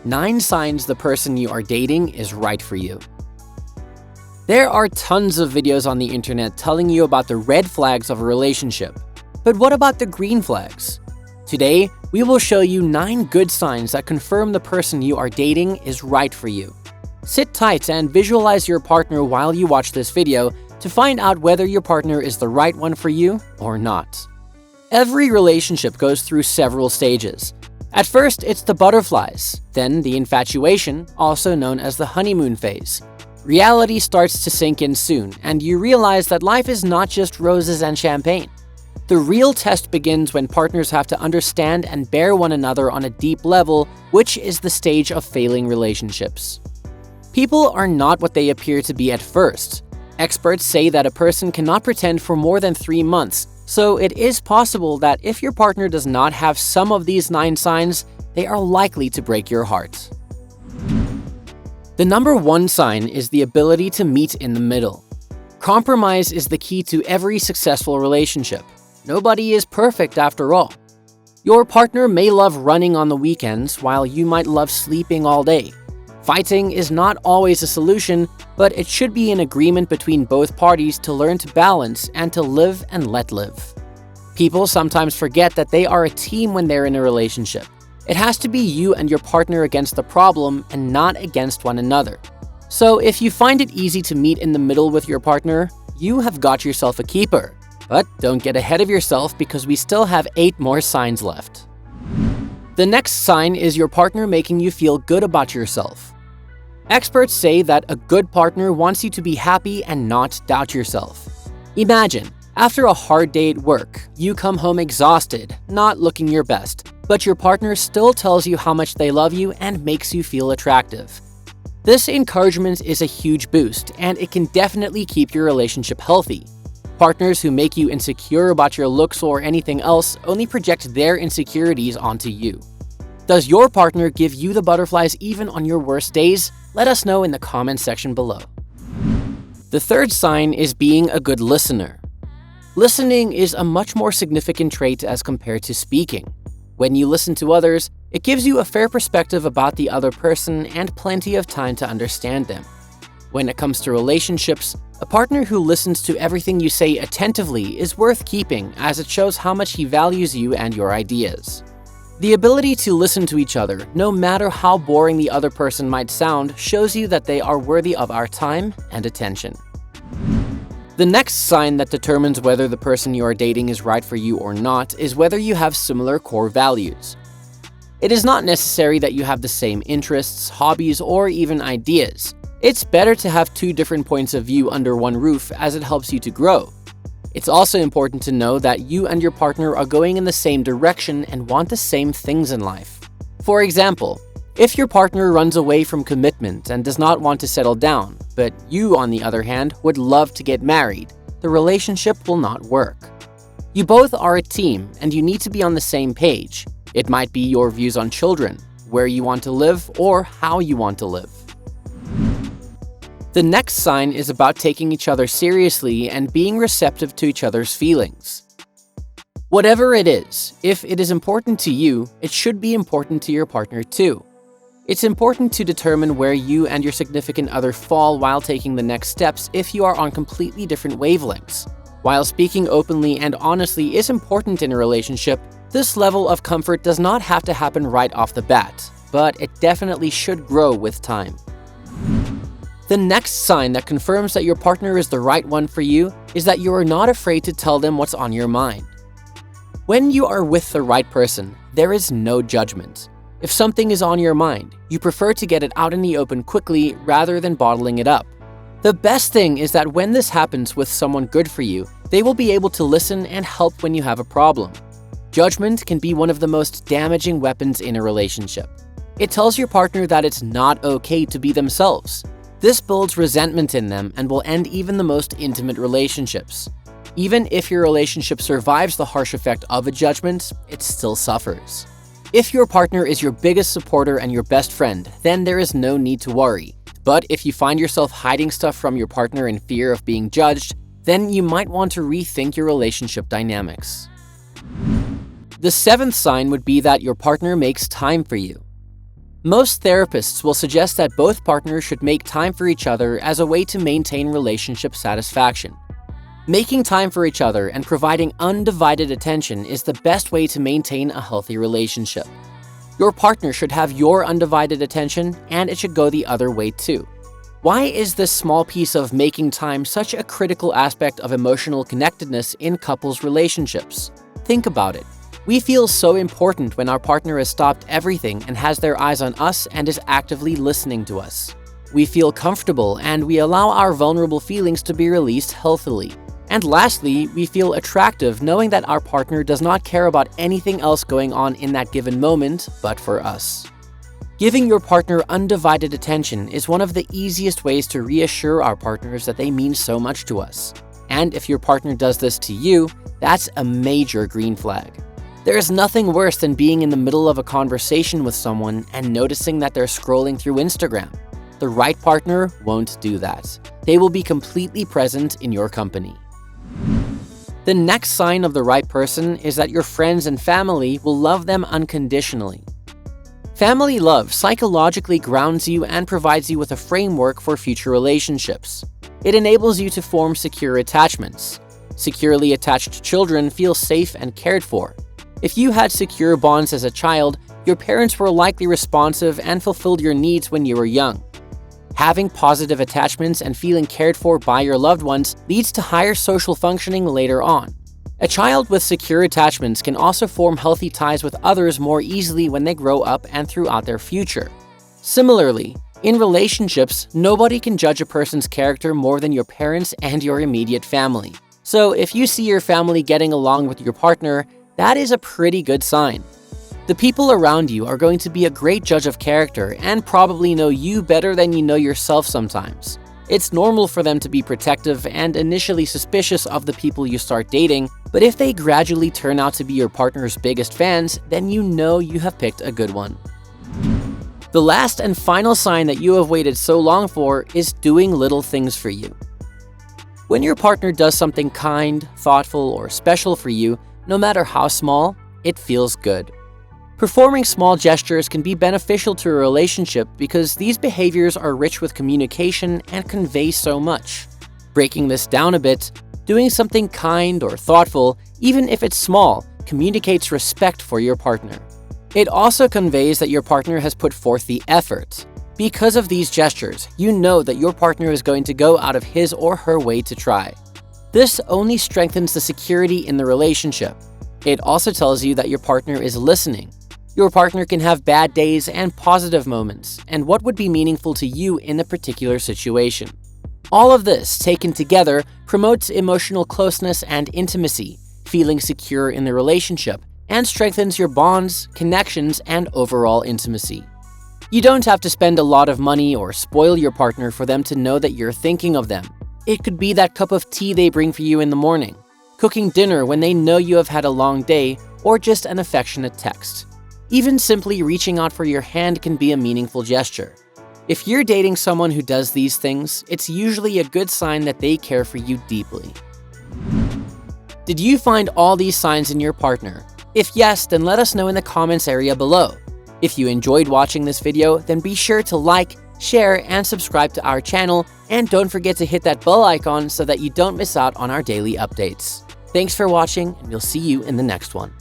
9 signs the person you are dating is right for you. There are tons of videos on the internet telling you about the red flags of a relationship. But what about the green flags? Today, we will show you 9 good signs that confirm the person you are dating is right for you. Sit tight and visualize your partner while you watch this video to find out whether your partner is the right one for you or not. Every relationship goes through several stages. At first, it's the butterflies, then the infatuation, also known as the honeymoon phase. Reality starts to sink in soon, and you realize that life is not just roses and champagne. The real test begins when partners have to understand and bear one another on a deep level, which is the stage of failing relationships. People are not what they appear to be at first. Experts say that a person cannot pretend for more than 3 months, so it is possible that if your partner does not have some of these 9 signs, they are likely to break your heart. The number 1 sign is the ability to meet in the middle. Compromise is the key to every successful relationship. Nobody is perfect after all. Your partner may love running on the weekends while you might love sleeping all day. Fighting is not always a solution, but it should be an agreement between both parties to learn to balance and to live and let live. People sometimes forget that they are a team when they're in a relationship. It has to be you and your partner against the problem and not against one another. So if you find it easy to meet in the middle with your partner, you have got yourself a keeper. But don't get ahead of yourself because we still have 8 more signs left. The next sign is your partner making you feel good about yourself. Experts say that a good partner wants you to be happy and not doubt yourself. Imagine, after a hard day at work, you come home exhausted, not looking your best, but your partner still tells you how much they love you and makes you feel attractive. This encouragement is a huge boost, and it can definitely keep your relationship healthy. Partners who make you insecure about your looks or anything else only project their insecurities onto you. Does your partner give you the butterflies even on your worst days? Let us know in the comment section below. The third sign is being a good listener. Listening is a much more significant trait as compared to speaking. When you listen to others, it gives you a fair perspective about the other person and plenty of time to understand them. When it comes to relationships, a partner who listens to everything you say attentively is worth keeping, as it shows how much he values you and your ideas. The ability to listen to each other, no matter how boring the other person might sound, shows you that they are worthy of our time and attention. The next sign that determines whether the person you are dating is right for you or not is whether you have similar core values. It is not necessary that you have the same interests, hobbies, or even ideas. It's better to have 2 different points of view under one roof, as it helps you to grow. It's also important to know that you and your partner are going in the same direction and want the same things in life. For example, if your partner runs away from commitment and does not want to settle down, but you, on the other hand, would love to get married, the relationship will not work. You both are a team and you need to be on the same page. It might be your views on children, where you want to live, or how you want to live. The next sign is about taking each other seriously and being receptive to each other's feelings. Whatever it is, if it is important to you, it should be important to your partner too. It's important to determine where you and your significant other fall while taking the next steps if you are on completely different wavelengths. While speaking openly and honestly is important in a relationship, this level of comfort does not have to happen right off the bat, but it definitely should grow with time. The next sign that confirms that your partner is the right one for you is that you are not afraid to tell them what's on your mind. When you are with the right person, there is no judgment. If something is on your mind, you prefer to get it out in the open quickly rather than bottling it up. The best thing is that when this happens with someone good for you, they will be able to listen and help when you have a problem. Judgment can be one of the most damaging weapons in a relationship. It tells your partner that it's not okay to be themselves. This builds resentment in them and will end even the most intimate relationships. Even if your relationship survives the harsh effect of a judgment, it still suffers. If your partner is your biggest supporter and your best friend, then there is no need to worry. But if you find yourself hiding stuff from your partner in fear of being judged, then you might want to rethink your relationship dynamics. The 7th sign would be that your partner makes time for you. Most therapists will suggest that both partners should make time for each other as a way to maintain relationship satisfaction. Making time for each other and providing undivided attention is the best way to maintain a healthy relationship. Your partner should have your undivided attention, and it should go the other way too. Why is this small piece of making time such a critical aspect of emotional connectedness in couples' relationships? Think about it. We feel so important when our partner has stopped everything and has their eyes on us and is actively listening to us. We feel comfortable and we allow our vulnerable feelings to be released healthily. And lastly, we feel attractive knowing that our partner does not care about anything else going on in that given moment but for us. Giving your partner undivided attention is one of the easiest ways to reassure our partners that they mean so much to us. And if your partner does this to you, that's a major green flag. There is nothing worse than being in the middle of a conversation with someone and noticing that they're scrolling through Instagram. The right partner won't do that. They will be completely present in your company. The next sign of the right person is that your friends and family will love them unconditionally. Family love psychologically grounds you and provides you with a framework for future relationships. It enables you to form secure attachments. Securely attached children feel safe and cared for. If you had secure bonds as a child, your parents were likely responsive and fulfilled your needs when you were young. Having positive attachments and feeling cared for by your loved ones leads to higher social functioning later on. A child with secure attachments can also form healthy ties with others more easily when they grow up and throughout their future. Similarly, in relationships, nobody can judge a person's character more than your parents and your immediate family. So if you see your family getting along with your partner, that is a pretty good sign. The people around you are going to be a great judge of character and probably know you better than you know yourself sometimes. It's normal for them to be protective and initially suspicious of the people you start dating, but if they gradually turn out to be your partner's biggest fans, then you know you have picked a good one. The last and final sign that you have waited so long for is doing little things for you. When your partner does something kind, thoughtful, or special for you, no matter how small, it feels good. Performing small gestures can be beneficial to a relationship because these behaviors are rich with communication and convey so much. Breaking this down a bit, doing something kind or thoughtful, even if it's small, communicates respect for your partner. It also conveys that your partner has put forth the effort. Because of these gestures, you know that your partner is going to go out of his or her way to try. This only strengthens the security in the relationship. It also tells you that your partner is listening. Your partner can have bad days and positive moments, and what would be meaningful to you in a particular situation. All of this, taken together, promotes emotional closeness and intimacy, feeling secure in the relationship, and strengthens your bonds, connections, and overall intimacy. You don't have to spend a lot of money or spoil your partner for them to know that you're thinking of them. It could be that cup of tea they bring for you in the morning, cooking dinner when they know you have had a long day, or just an affectionate text. Even simply reaching out for your hand can be a meaningful gesture. If you're dating someone who does these things, it's usually a good sign that they care for you deeply. Did you find all these signs in your partner? If yes, then let us know in the comments area below. If you enjoyed watching this video, then be sure to like, share, and subscribe to our channel, and don't forget to hit that bell icon so that you don't miss out on our daily updates. Thanks for watching, and we'll see you in the next one.